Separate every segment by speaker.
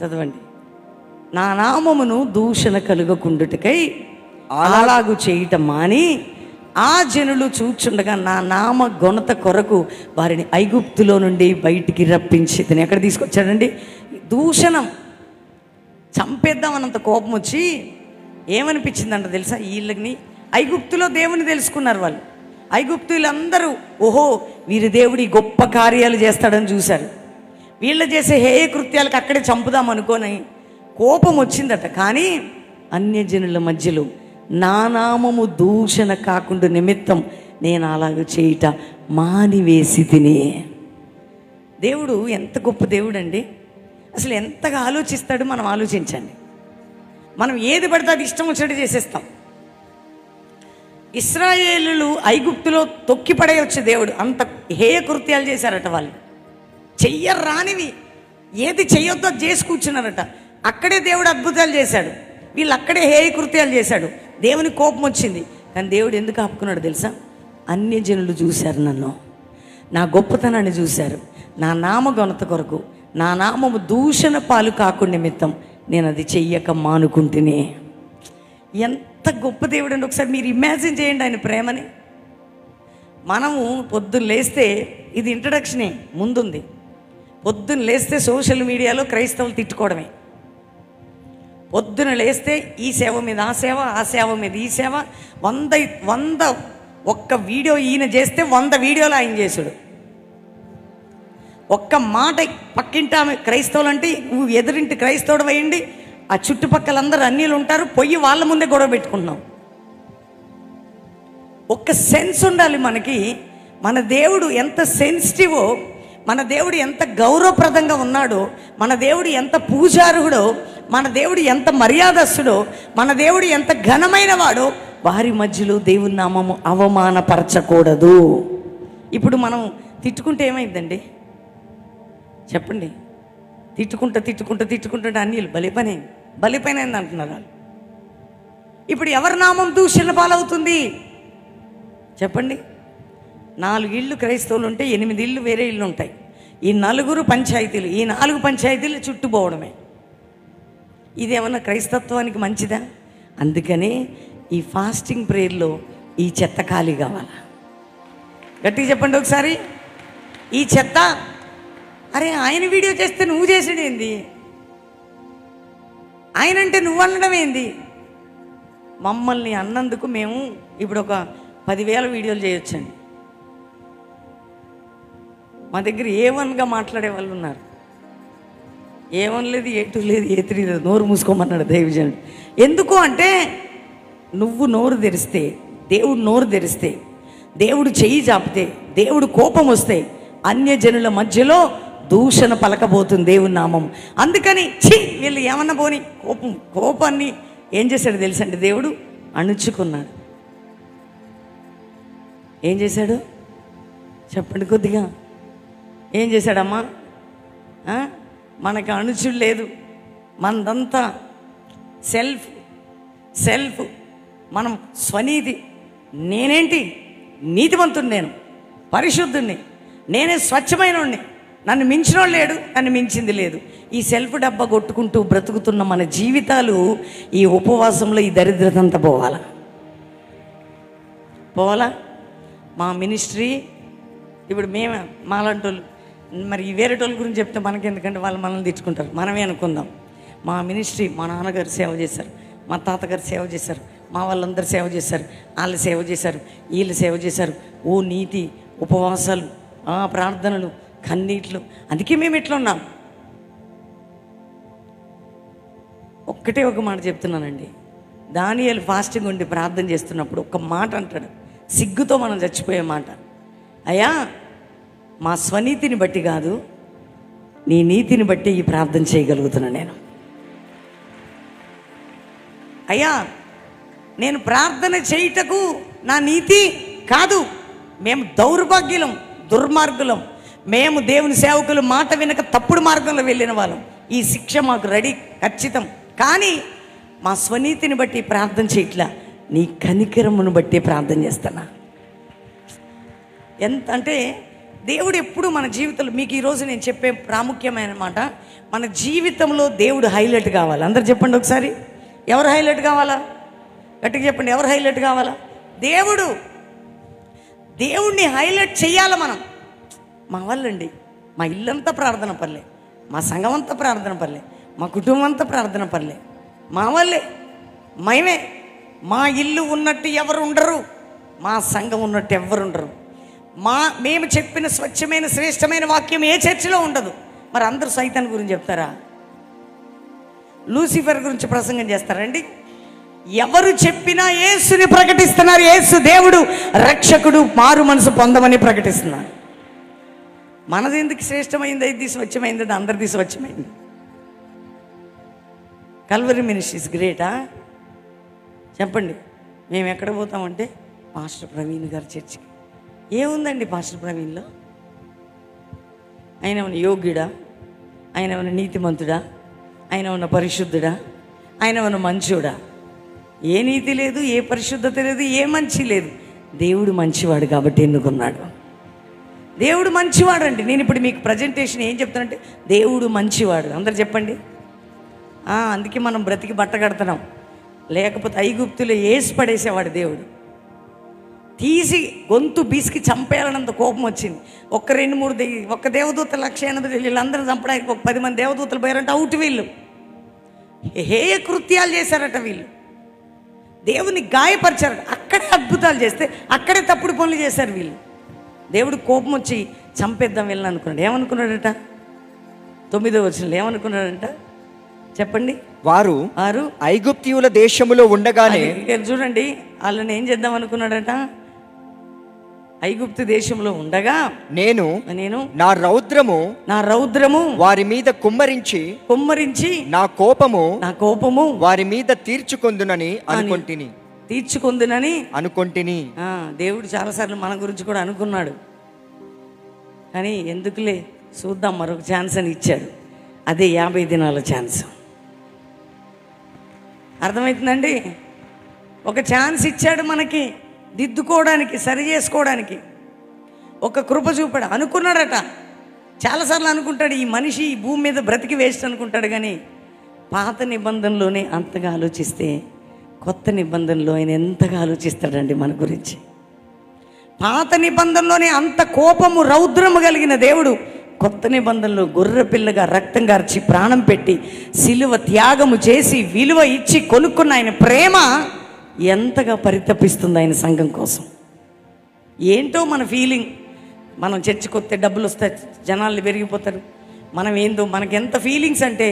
Speaker 1: చదవండి. నా నామమును దూషణ కలుగకుండుటకై అలాగు చేయటం మాని ఆ జనులు చూచుండగా నా నామ ఘనత కొరకు వారిని ఐగుప్తులో నుండి బయటికి రప్పించి తను ఎక్కడ తీసుకొచ్చాడండి? దూషణం. చంపేద్దామన్నంత కోపం వచ్చి ఏమనిపించిందంట తెలుసా? వీళ్ళని ఐగుప్తులో దేవుని తెలుసుకున్నారు వాళ్ళు. ఐగుప్తులందరూ ఓహో వీరి దేవుడి గొప్ప కార్యాలు చేస్తాడని చూశారు. వీళ్ళు చేసే హేయ కృత్యాలకు అక్కడే చంపుదాం అనుకోని కోపం వచ్చిందట. కానీ అన్యజనుల మధ్యలో నా నామము దూషణ కాకుండా నిమిత్తం నేను అలాగ చేయట మానివేసి తిని. దేవుడు ఎంత గొప్ప దేవుడు అండి! అసలు ఎంతగా ఆలోచిస్తాడు మనం ఆలోచించండి. మనం ఏది పడితే అది ఇష్టం వచ్చినట్టు చేసేస్తాం. ఇశ్రాయేలులు ఐగుప్తులో తొక్కిపడేయొచ్చు దేవుడు, అంత హేయ కృత్యాలు చేశారట. వాళ్ళు చెయ్యరానివి ఏది చెయ్యొద్దో చేసి కూర్చున్నారట. అక్కడే దేవుడు అద్భుతాలు చేశాడు, వీళ్ళు అక్కడే హేయ కృత్యాలు చేశాడు. దేవుని కోపం వచ్చింది. కానీ దేవుడు ఎందుకు ఆపుకున్నాడు తెలుసా? అన్యజనులు చూశారు నన్ను, నా గొప్పతనాన్ని చూశారు, నా నామ ఘనత కొరకు, నా నామము దూషణ పాలు కాకుండా నిమిత్తం నేను అది చెయ్యక మానుకుంటేనే. ఎంత గొప్ప దేవుడు అండి! ఒకసారి మీరు ఇమాజిన్ చేయండి ఆయన ప్రేమని. మనము పొద్దున్న లేస్తే, ఇది ఇంట్రడక్షనే, ముందుంది. పొద్దున్న లేస్తే సోషల్ మీడియాలో క్రైస్తవులు తిట్టుకోవడమే. పొద్దున లేస్తే ఈ సేవ మీద ఆ సేవ, ఆ సేవ మీద ఈ సేవ, 100 ఒక్క వీడియో ఈయన చేస్తే 100 వీడియోలు ఆయన చేసుడు. ఒక్క మాట పక్కింటి ఆమె క్రైస్తవులు అంటే నువ్వు ఎదురింటి క్రైస్తవుడు వేయండి, ఆ చుట్టుపక్కలందరూ అన్యులు ఉంటారు, పొయ్యి వాళ్ళ ముందే గొడవ పెట్టుకుంటున్నాం. ఒక్క సెన్స్ ఉండాలి మనకి. మన దేవుడు ఎంత సెన్సిటివో, మన దేవుడు ఎంత గౌరవప్రదంగా ఉన్నాడో, మన దేవుడు ఎంత పూజార్హుడో, మన దేవుడు ఎంత మర్యాదస్తుడో, మన దేవుడు ఎంత ఘనమైన వాడో, వారి మధ్యలో దేవుని నామము అవమానపరచకూడదు. ఇప్పుడు మనం తిట్టుకుంటే ఏమైందండి చెప్పండి? తిట్టుకుంటే అన్యులు బలిపైన అంటున్నారు వాళ్ళు. ఇప్పుడు ఎవరి నామం దూషణ పాలవుతుంది చెప్పండి? 4 ఇళ్ళు క్రైస్తవులు ఉంటే 8 ఇళ్ళు వేరే ఇళ్ళు ఉంటాయి. ఈ 4 పంచాయతీలు, ఈ 4 పంచాయతీలు చుట్టుపోవడమే. ఇదేమన్నా క్రైస్తత్వానికి మంచిదా? అందుకని ఈ ఫాస్టింగ్ ప్రేయర్లో ఈ చెత్త ఖాళీ కావాలా? గట్టిగా చెప్పండి ఒకసారి. ఈ చెత్త, అరే ఆయన వీడియో చేస్తే నువ్వు చేసేదేంది? ఆయనంటే నువ్వు అనడం ఏంది? మమ్మల్ని అన్నందుకు మేము ఇప్పుడు ఒక 10,000 వీడియోలు చేయొచ్చండి. మా దగ్గర A1గా మాట్లాడే వాళ్ళు ఉన్నారు. A1 లేదు, A2 లేదు, A3 లేదు. నోరు మూసుకోమన్నాడు దైవజనుడు. ఎందుకు అంటే నువ్వు నోరు తెరిస్తే, దేవుడు నోరు తెరిస్తే, దేవుడు చెయ్యి చాపితే, దేవుడు కోపం వస్తే అన్యజనుల మధ్యలో దూషణ పలకబోతుంది దేవుని నామం. అందుకని వీళ్ళు ఏమన్నా పోని కోపాన్ని ఏం చేశాడు తెలుసండి? దేవుడు అణుచుకున్నాడు. ఏం చేశాడు చెప్పండి కొద్దిగా? ఏం చేశాడమ్మా? మనకు అణుచుడు లేదు, మనదంతా సెల్ఫ్ మనం స్వనీతి. నేనేంటి నీతివంతుడు, నేను పరిశుద్ధుణ్ణి, నేనే స్వచ్ఛమైనోడిని, నన్ను మించినోడు లేడు, నన్ను మించింది లేదు. ఈ సెల్ఫ్ డబ్బా కొట్టుకుంటూ బ్రతుకుతున్న మన జీవితాలు ఈ ఉపవాసంలో ఈ దరిద్రత అంతా పోవాలా? మా మినిస్ట్రీ ఇప్పుడు మేమే మాలాంటోళ్ళు, మరి వేరేటోళ్ళ గురించి చెప్తే మనకెందుకంటే వాళ్ళు మనల్ని తెచ్చుకుంటారు. మనమే అనుకుందాం. మా మినిస్ట్రీ, మా నాన్నగారు సేవ చేశారు, మా తాతగారు సేవ చేశారు, మా వాళ్ళందరూ సేవ చేశారు, వాళ్ళు సేవ చేశారు, వీళ్ళు సేవ చేశారు. ఓ నీతి, ఉపవాసాలు, ప్రార్థనలు, కన్నీట్లు. అందుకే మేము ఇట్లా ఉన్నాం. ఒక్కటే ఒక మాట చెప్తున్నానండి. దానియేలు ఫాస్టింగ్ ఉండి ప్రార్థన చేస్తున్నప్పుడు ఒక మాట అంటాడు, సిగ్గుతో మనం చచ్చిపోయే మాట. అయ్యా మా స్వనీతిని బట్టి కాదు, నీ నీతిని బట్టి ఈ ప్రార్థన చేయగలుగుతున్నా నేను. అయ్యా నేను ప్రార్థన చేయుటకు నా నీతి కాదు, మేము దౌర్భాగ్యులం, దుర్మార్గులం, మేము దేవుని సేవకులు మాట వినక తప్పుడు మార్గంలో వెళ్ళిన వాళ్ళం. ఈ శిక్ష మాకు రెడీ, ఖచ్చితం. కానీ మా స్వనీతిని బట్టి ప్రార్థన చేయట్లా, నీ కనికరమును బట్టి ప్రార్థన చేస్తున్నా. ఎంత అంటే దేవుడు ఎప్పుడు మన జీవితంలో, మీకు ఈరోజు నేను చెప్పే ప్రాముఖ్యమైన మాట, మన జీవితంలో దేవుడు హైలైట్ కావాలి. అందరు చెప్పండి ఒకసారి, ఎవరు హైలైట్ కావాలా? గట్టిగా చెప్పండి, ఎవరు హైలైట్ కావాలా? దేవుడిని హైలైట్ చెయ్యాలి మనం. మా వాళ్ళండి, మా ఇల్లంతా ప్రార్థన పర్లే, మా సంఘం అంతా ప్రార్థన పర్లే, మా కుటుంబం అంతా ప్రార్థన పర్లే, మా వాళ్ళే, మేమే. మా ఇల్లు ఉన్నట్టు ఎవరు ఉండరు, మా సంఘం ఉన్నట్టు ఎవరు ఉండరు. మేము చెప్పిన స్వచ్ఛమైన శ్రేష్టమైన వాక్యం ఏ చర్చిలో ఉండదు. మరి అందరూ సైతాన్ గురించి చెప్తారా? లూసిఫర్ గురించి ప్రసంగం చేస్తారండి? ఎవరు చెప్పినా యేసుని ప్రకటిస్తున్నారు. యేసు దేవుడు, రక్షకుడు, మారు మనసు పొందమని ప్రకటిస్తున్నారు. మనది ఎందుకు శ్రేష్టమైంది, ఇది స్వచ్ఛమైంది, అది అందరిది స్వచ్ఛమైంది. Calvary ministries గ్రేటా? చెప్పండి. మేము ఎక్కడ పోతామంటే పాస్టర్ ప్రవీణ్ గారి చర్చికి. ఏముందండి పాస్టర్ ప్రవీణ్లో? ఆయన ఉన్న యోగ్యుడా? ఆయన ఉన్న నీతిమంతుడా? ఆయన ఉన్న పరిశుద్ధుడా? ఆయన ఉన్న మంచోడా? ఏ నీతి లేదు, ఏ పరిశుద్ధత లేదు, ఏ మంచి లేదు. దేవుడు మంచివాడు కాబట్టి ఎన్నుకున్నాడు. దేవుడు మంచివాడు అండి. నేను ఇప్పుడు మీకు ప్రజెంటేషన్ ఏం చెప్తానంటే దేవుడు మంచివాడు. అందరు చెప్పండి. అందుకే మనం బ్రతికి బట్ట కడుతున్నాం. లేకపోతే ఐగుప్తులో ఏసి పడేసేవాడు దేవుడు. తీసి గొంతు బీసికి చంపేయాలన్నంత కోపం వచ్చింది. ఒక్క 2-3 ఒక్క దేవదూత 180 వీళ్ళందరూ చంపడానికి ఒక 10 మంది దేవదూతలు పోయారంటే అవుట్. వీళ్ళు హేయ కృత్యాలు చేశారట. వీళ్ళు దేవుని గాయపరిచారట. అక్కడే అద్భుతాలు చేస్తే అక్కడే తప్పుడు పనులు చేశారు వీళ్ళు. దేవుడు కోపం వచ్చి చంపేద్దాం వీళ్ళని అనుకున్నాడు. ఏమనుకున్నాడట? 9వ వచనంలో ఏమనుకున్నాడంట చెప్పండి. వారు ఐగుప్తీయుల దేశములో ఉండగానే, చూడండి, వాళ్ళని ఏం చేద్దాం అనుకున్నాడట? ఐగుప్తు దేశంలో ఉండగా నేను నా రౌద్రము వారి మీద కుమ్మరించి నా కోపము వారి మీద తీర్చుకొందునని అనుకొంటిని. దేవుడు చాలాసార్లు మన గురించి కూడా అనుకున్నాడు. కానీ ఎందుకులే చూద్దాం, మరొక ఛాన్స్ అని ఇచ్చాడు. అదే 50 దినాల ఛాన్స్. అర్థమవుతుందండి? ఒక ఛాన్స్ ఇచ్చాడు మనకి, దిద్దుకోవడానికి, సరి చేసుకోవడానికి. ఒక కృప చూపాడు. అనుకున్నాడట, చాలాసార్లు అనుకుంటాడు ఈ మనిషి ఈ భూమి మీద బ్రతికి వేస్ట్ అనుకుంటాడు. కానీ పాత నిబంధనలోనే అంతగా ఆలోచిస్తే కొత్త నిబంధనలో ఆయన ఎంతగా ఆలోచిస్తాడండి మన గురించి. పాత నిబంధనలోనే అంత కోపము, రౌద్రము కలిగిన దేవుడు కొత్త నిబంధనలో గొర్రె పిల్లగా రక్తం గార్చి ప్రాణం పెట్టి సిలువ త్యాగము చేసి విలువ ఇచ్చి కొనుక్కున్న ఆయన ప్రేమ ఎంతగా పరితపిస్తుంది ఆయన సంఘం కోసం. ఏంటో మన ఫీలింగ్, మనం చర్చికి వస్తే డబ్బులు వస్తాయి, జనాలు పెరిగిపోతారు, మనం ఏందో మనకెంత ఫీలింగ్స్ అంటే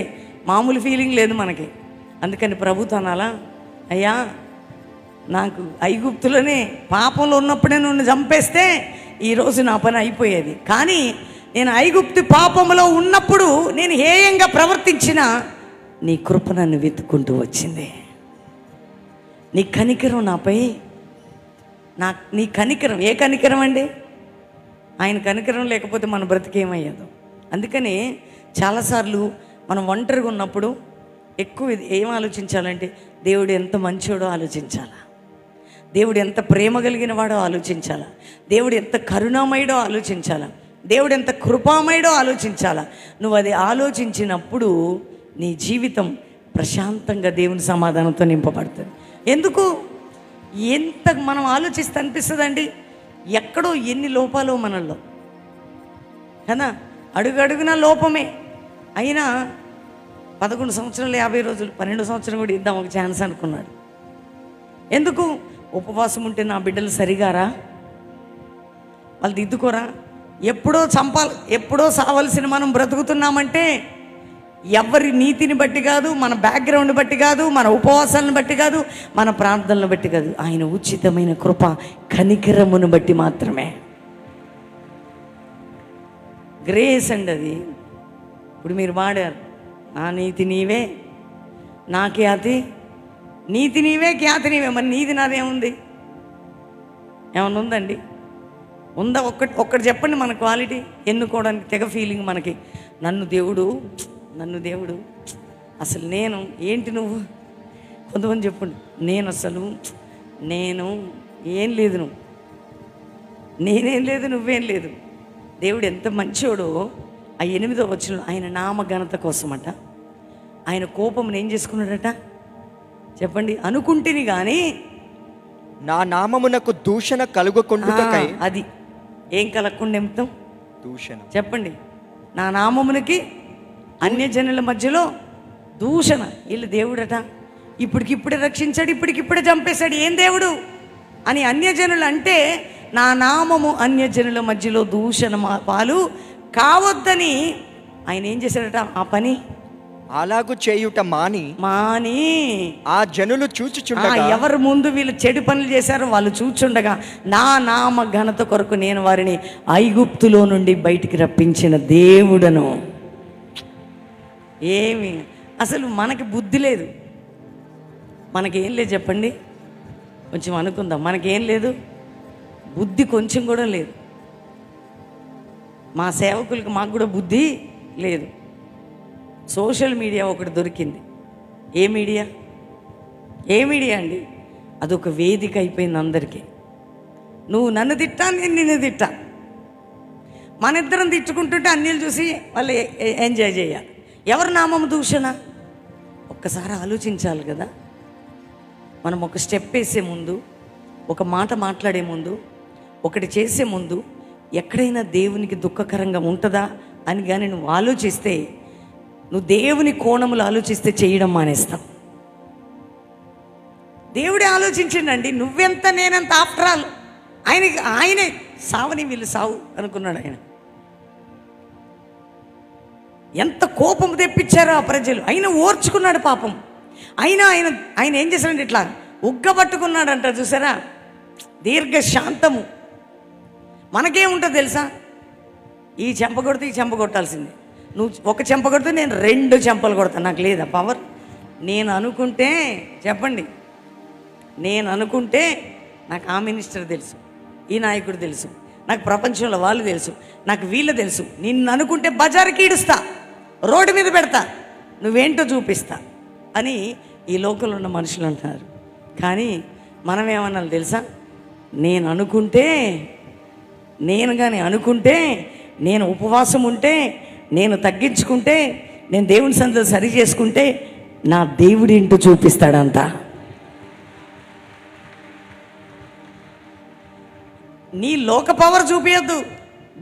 Speaker 1: మామూలు ఫీలింగ్ లేదు మనకి. అందుకని ప్రభుత్వం అనాలా, అయ్యా నాకు ఐగుప్తులోనే పాపంలో ఉన్నప్పుడే నన్ను చంపేస్తే ఈరోజు నా పని అయిపోయేది. కానీ నేను ఐగుప్తు పాపంలో ఉన్నప్పుడు నేను హేయంగా ప్రవర్తించిన నీ కృప నన్ను వెతుక్కుంటూ వచ్చింది. నీ కనికరం నాపై, నీ కనికరం. ఏ కనికరం అండి? ఆయన కనికరం లేకపోతే మన బ్రతికేమయ్యేదో. అందుకని చాలాసార్లు మనం ఒంటరిగా ఉన్నప్పుడు ఎక్కువ ఏం ఆలోచించాలంటే దేవుడు ఎంత మంచోడో ఆలోచించాలా, దేవుడు ఎంత ప్రేమ కలిగిన వాడో ఆలోచించాలా, దేవుడు ఎంత కరుణామయుడో ఆలోచించాలా, దేవుడు ఎంత కృపామయుడో ఆలోచించాలా. నువ్వు అది ఆలోచించినప్పుడు నీ జీవితం ప్రశాంతంగా దేవుని సమాధానంతో నింపబడుతుంది. ఎందుకు? ఎంత మనం ఆలోచిస్తే అనిపిస్తుందండి ఎక్కడో ఎన్ని లోపాలో మనల్లో కదా, అడుగడుగునా లోపమే. అయినా 11 సంవత్సరాలు 50 రోజులు 12 సంవత్సరం కూడా ఇద్దాం ఒక ఛాన్స్ అనుకున్నాడు. ఎందుకు? ఉపవాసం ఉంటే నా బిడ్డలు సరిగారా, వాళ్ళు దిద్దుకోరా, ఎప్పుడో సావలసిన మనం బ్రతుకుతున్నామంటే ఎవరి నీతిని బట్టి కాదు, మన బ్యాక్గ్రౌండ్ బట్టి కాదు, మన ఉపవాసాలను బట్టి కాదు, మన ప్రార్థనలను బట్టి కాదు, ఆయన ఉచితమైన కృప కనికరమును బట్టి మాత్రమే. గ్రేస్ అండి అది. ఇప్పుడు మీరు వాడారు, నా నీతి నీవే, నా ఖ్యాతి, నీతి నీవే, ఖ్యాతి నీవే. మరి నీది నాదేముంది? ఏమన్నా ఉందండి? ఉందా? ఒక్కటి చెప్పండి మన క్వాలిటీ ఎన్నుకోవడానికి. తెగ ఫీలింగ్ మనకి, నన్ను దేవుడు అసలు నేను ఏంటి, నువ్వు కొంతమంది చెప్పండి, నేను ఏం లేదు, నేనేం లేదు, నువ్వేం లేదు. దేవుడు ఎంత మంచోడో ఆ 8వ వచనంలో ఆయన నామ ఘనత కోసమట, ఆయన కోపం ఏం చేసుకున్నాడట చెప్పండి. అనుకుంటేని కానీ
Speaker 2: నా నామమునకు దూషణ కలుగకుండుటకై. అది
Speaker 1: ఏం కలగకుండా ఎంతం
Speaker 2: దూషణ
Speaker 1: చెప్పండి. నా నామమునకి అన్యజనుల మధ్యలో దూషణ. వీళ్ళు దేవుడట, ఇప్పటికిప్పుడే రక్షించాడు, ఇప్పటికిప్పుడే చంపేశాడు, ఏం దేవుడు అని అన్యజనులు అంటే, నా నామము అన్యజనుల మధ్యలో దూషణ పాలు కావద్దని ఆయన ఏం చేశాడట, ఆ పని
Speaker 2: అలాగు చేయుట మాని ఆ జనులు చూచుచుండగా,
Speaker 1: ఎవరు ముందు వీళ్ళు చెడు పనులు చేశారో వాళ్ళు చూచుండగా, నా నామ ఘనత కొరకు నేను వారిని ఐగుప్తులో నుండి బయటికి రప్పించిన దేవుడను. ఏమి అసలు మనకి బుద్ధి లేదు, మనకేం లేదు చెప్పండి, కొంచెం అనుకుందాం. మనకేం లేదు, బుద్ధి కొంచెం కూడా లేదు. మా సేవకులకి మాకు కూడా బుద్ధి లేదు. సోషల్ మీడియా ఒకటి దొరికింది. ఏ మీడియా అండి, అదొక వేదిక అయిపోయింది అందరికీ. నువ్వు నన్ను తిట్టా, నేను నిన్ను తిట్టా, మన ఇద్దరం తిట్టుకుంటుంటే అన్యులు చూసి వాళ్ళు ఎంజాయ్ చేయాలి. ఎవరి నామం దూషణ? ఒక్కసారి ఆలోచించాలి కదా. మనం ఒక స్టెప్ వేసే ముందు, ఒక మాట మాట్లాడే ముందు, ఒకటి చేసే ముందు ఎక్కడైనా దేవునికి దుఃఖకరంగా ఉంటుందా అని కానీ నువ్వు ఆలోచిస్తే, నువ్వు దేవుని కోణములు ఆలోచిస్తే చేయడం మానేస్తాం. దేవుడే ఆలోచించిండండి, నువ్వెంత నేనెంత. ఆఫ్టర్ ఆల్ ఆయనే సావని వీళ్ళు సావు అనుకున్నాడు. ఆయన ఎంత కోపం తెప్పించారో ఆ ప్రజలు, అయినా ఓర్చుకున్నాడు పాపం. అయినా ఆయన ఏం చేశాడంటే ఇట్లా ఉగ్గబట్టుకున్నాడంట, చూసారా, దీర్ఘ శాంతము. మనకేముంటుంది తెలుసా, ఈ చెంప కొడితే ఈ చెంప కొట్టాల్సిందే. నువ్వు ఒక చెంప కొడితే నేను 2 చెంపలు కొడతాను, నాకు లేదా పవర్? నేను అనుకుంటే చెప్పండి, నేను అనుకుంటే నాకు ఆ మినిస్టర్ తెలుసు, ఈ నాయకుడు తెలుసు, నాకు ప్రపంచంలో వాళ్ళు తెలుసు, నాకు వీళ్ళు తెలుసు. నిన్ను అనుకుంటే బజారుకి ఈడుస్తా, రోడ్డు మీద పెడతా, నువ్వేంటో చూపిస్తా అని ఈ లోకంలో ఉన్న మనుషులు అంటున్నారు. కానీ మనం ఏమన్నాలి తెలుసా, నేను అనుకుంటే, నేను కానీ అనుకుంటే, నేను ఉపవాసం ఉంటే, నేను తగ్గించుకుంటే, నేను దేవుని సన్నిధిలో సరి చేసుకుంటే, నా దేవుడు ఏంటో చూపిస్తాడంట. నీ లోక పవర్ చూపించద్దు,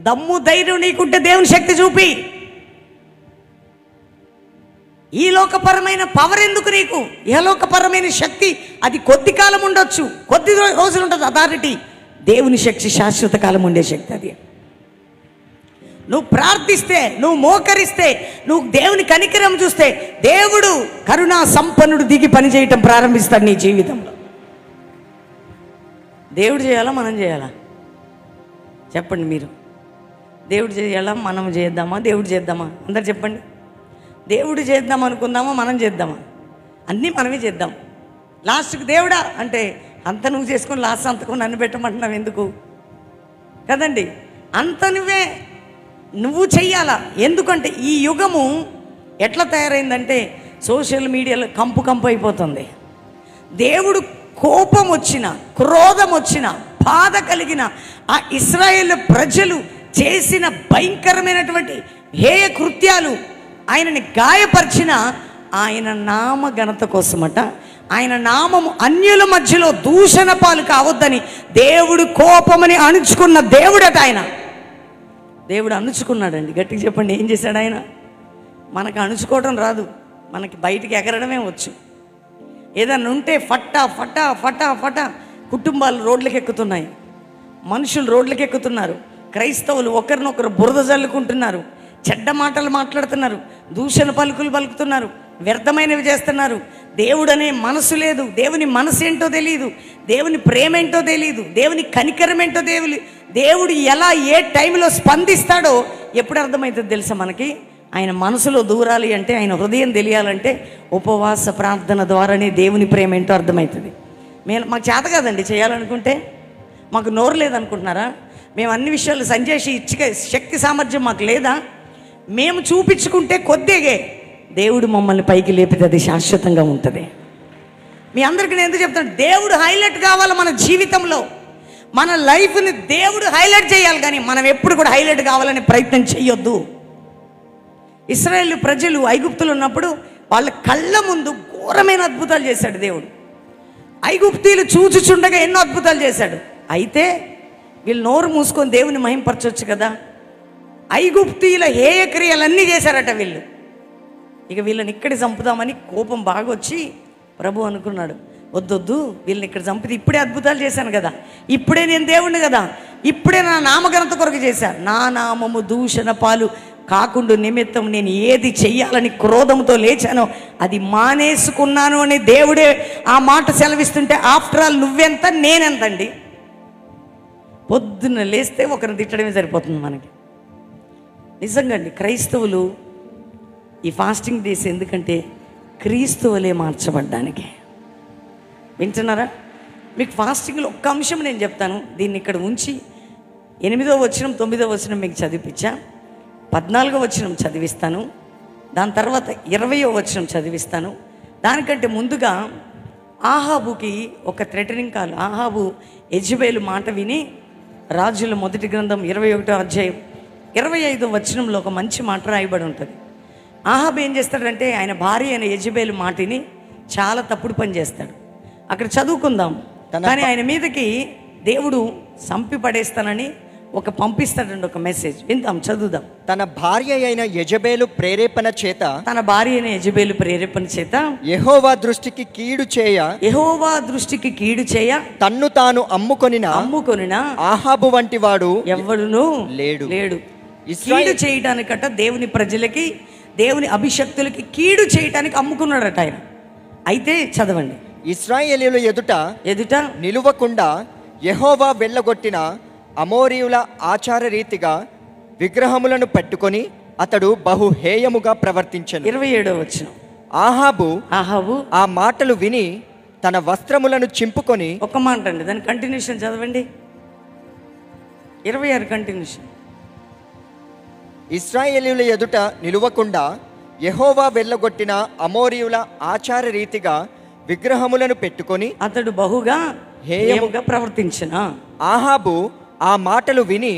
Speaker 1: దమ్ము ధైర్యం నీకుంటే దేవుని శక్తి చూపి. ఈ లోకపరమైన పవర్ ఎందుకు నీకు? ఇహలోకపరమైన శక్తి అది కొద్ది కాలం ఉండొచ్చు, కొద్ది రోజులు ఉంటుంది అథారిటీ. దేవుని శక్తి శాశ్వత కాలం ఉండే శక్తి. అది నువ్వు ప్రార్థిస్తే, నువ్వు మోకరిస్తే, నువ్వు దేవుని కనికరం చూస్తే, దేవుడు కరుణా సంపన్నుడు దిగి పనిచేయటం ప్రారంభిస్తాడు నీ జీవితంలో. దేవుడు చేయాలా మనం చేయాలా చెప్పండి మీరు? దేవుడు చేయాలా మనం చేద్దామా? దేవుడు చేద్దామా? అందరు చెప్పండి. దేవుడు చేద్దాం అనుకుందామా మనం చేద్దామా? అన్నీ మనమే చేద్దాం. లాస్ట్కి దేవుడా అంటే అంత నువ్వు చేసుకొని లాస్ట్ అంతకు నన్ను పెట్టమంటున్నావు ఎందుకు కదండి? అంత నువ్వు చెయ్యాలా. ఎందుకంటే ఈ యుగము ఎట్లా తయారైందంటే సోషల్ మీడియాలో కంపు అయిపోతుంది. దేవుడు కోపం వచ్చిన, క్రోధం వచ్చిన, బాధ కలిగిన ఆ ఇశ్రాయేలు ప్రజలు చేసిన భయంకరమైనటువంటి హేయ కృత్యాలు, ఆయనని గాయపరిచిన ఆయన నామ ఘనత కోసమట, ఆయన నామము అన్యుల మధ్యలో దూషణ పాలు కావద్దని దేవుడు కోపమని అణుచుకున్న దేవుడట ఆయన. దేవుడు అణుచుకున్నాడండి. గట్టిగా చెప్పండి, ఏం చేశాడు ఆయన? మనకు అణుచుకోవడం రాదు, మనకి బయటికి ఎగరడమే వచ్చు. ఏదన్నా ఉంటే ఫట్టా ఫటా ఫటా ఫటా కుటుంబాలు రోడ్లకు ఎక్కుతున్నాయి, మనుషులు రోడ్లకు ఎక్కుతున్నారు, క్రైస్తవులు ఒకరినొకరు బురద జల్లుకుంటున్నారు, చెడ్డ మాటలు మాట్లాడుతున్నారు, దూషణ పలుకులు పలుకుతున్నారు, వ్యర్థమైనవి చేస్తున్నారు. దేవుడు అనే మనసు లేదు, దేవుని మనసు ఏంటో తెలియదు, దేవుని ప్రేమ ఏంటో తెలియదు, దేవుని కనికరం ఏంటో దేవుడు ఎలా ఏ టైంలో స్పందిస్తాడో ఎప్పుడు అర్థమవుతుంది తెలుసా మనకి? ఆయన మనసులో దూరాలి అంటే, ఆయన హృదయం తెలియాలంటే ఉపవాస ప్రార్థన ద్వారానే దేవుని ప్రేమ ఏంటో అర్థమవుతుంది. మాకు చేత కాదండి చేయాలనుకుంటే, మాకు నోరు లేదనుకుంటున్నారా? మేము అన్ని విషయాలు సంజేసి ఇచ్చే శక్తి సామర్థ్యం మాకు లేదా? మేము చూపించుకుంటే కొద్దిగే దేవుడు మమ్మల్ని పైకి లేపితే అది శాశ్వతంగా ఉంటుంది. మీ అందరికీ నేను ఎందుకు చెప్తాను, దేవుడు హైలైట్ కావాలి మన జీవితంలో, మన లైఫ్ని దేవుడు హైలైట్ చేయాలి. కానీ మనం ఎప్పుడు కూడా హైలైట్ కావాలని ప్రయత్నం చేయొద్దు. ఇశ్రాయేలు ప్రజలు ఐగుప్తులు ఉన్నప్పుడు వాళ్ళ కళ్ళ ముందు ఘోరమైన అద్భుతాలు చేశాడు దేవుడు. ఐగుప్తీయులు చూచుచుండగా ఎన్నో అద్భుతాలు చేశాడు. అయితే వీళ్ళు నోరు మూసుకొని దేవుని మహింపరచవచ్చు కదా. ఐగుప్తీయుల హేయ క్రియలన్నీ చేశారట వీళ్ళు. ఇక వీళ్ళని ఇక్కడే చంపుదామని కోపం బాగా వచ్చి ప్రభు అనుకున్నాడు, వద్దొద్దు, వీళ్ళని ఇక్కడ చంపితే ఇప్పుడే అద్భుతాలు చేశాను కదా, ఇప్పుడే నేను దేవుణ్ణి కదా, ఇప్పుడే నా నామఘనత కొరకు చేశాను, నా నామము దూషణ పాలు కాకుండా నిమిత్తం నేను ఏది చెయ్యాలని క్రోధంతో లేచానో అది మానేసుకున్నాను అని దేవుడే ఆ మాట సెలవిస్తుంటే, ఆఫ్టర్ ఆల్ నువ్వెంత నేనెంతండి. పొద్దున్న లేస్తే ఒకరిని తిట్టడమే సరిపోతుంది మనకి. నిజంగా అండి, క్రైస్తవులు ఈ ఫాస్టింగ్ డేస్ ఎందుకంటే క్రీస్తువులే మార్చబడ్డానికి. వింటున్నారా? మీకు ఫాస్టింగ్లో ఒక్క అంశం నేను చెప్తాను, దీన్ని ఇక్కడ ఉంచి 8వ వచనం 9వ వచనం మీకు చదివించా, 14వ వచనం చదివిస్తాను, దాని తర్వాత 20వ వచనం చదివిస్తాను. దానికంటే ముందుగా ఆహాబుకి ఒక థ్రెటనింగ్ కాల్. ఆహాబు యెజబెలు మాట విని, రాజుల మొదటి గ్రంథం 21వ అధ్యాయం 25వ వచనంలో ఒక మంచి మాట రాయబడి ఉంటుంది. ఆహాబు ఏం చేస్తాడంటే ఆయన భార్య అయిన యెజబెలు మాటిని చాలా తప్పుడు పని చేస్తాడు. అక్కడ చదువుకుందాం. కానీ ఆయన మీదకి దేవుడు చంపి పడేస్తానని ఒక పంపిస్తాడండి ఒక మెసేజ్. విందాం, చదువుదాం.
Speaker 2: తన భార్య అయిన యెజబెలు ప్రేరేపణ చేత,
Speaker 1: తన భార్య అయిన యెజబెలు ప్రేరేపణ చేత
Speaker 2: యెహోవా దృష్టికి కీడు చేయ తన్ను తాను అమ్ముకొనిన ఆహాబు వంటి వాడు
Speaker 1: ఎవడును
Speaker 2: లేడు.
Speaker 1: కీడు చేయడానికట దేవుని ప్రజలకి, దేవుని అభిషక్తులకి కీడు చేయటానికి అమ్ముకున్నాడట ఆయన. అయితే చదవండి.
Speaker 2: ఇశ్రాయేలీయుల ఎదుట నిలువకుండా యెహోవా వెళ్ళగొట్టిన అమోరీయుల ఆచార రీతిగా విగ్రహములను పెట్టుకొని అతడు బహు హేయముగా ప్రవర్తించెను.
Speaker 1: 27వ వచనం.
Speaker 2: ఆహాబు ఆ మాటలు విని తన వస్త్రములను చింపుకొని,
Speaker 1: ఒక మాట అండి, దాని కంటిన్యూషన్ చదవండి. 26 కంటిన్యూషన్.
Speaker 2: ఇశ్రాయేలీయుల ఎదుట నిలువకుండా యెహోవా వెళ్ళగొట్టిన అమోరీయుల ఆచార రీతిగా విగ్రహములను పెట్టుకొని
Speaker 1: అతడు బహుగా హేయముగా ప్రవర్తించిన.
Speaker 2: ఆహాబు ఆ మాటలు విని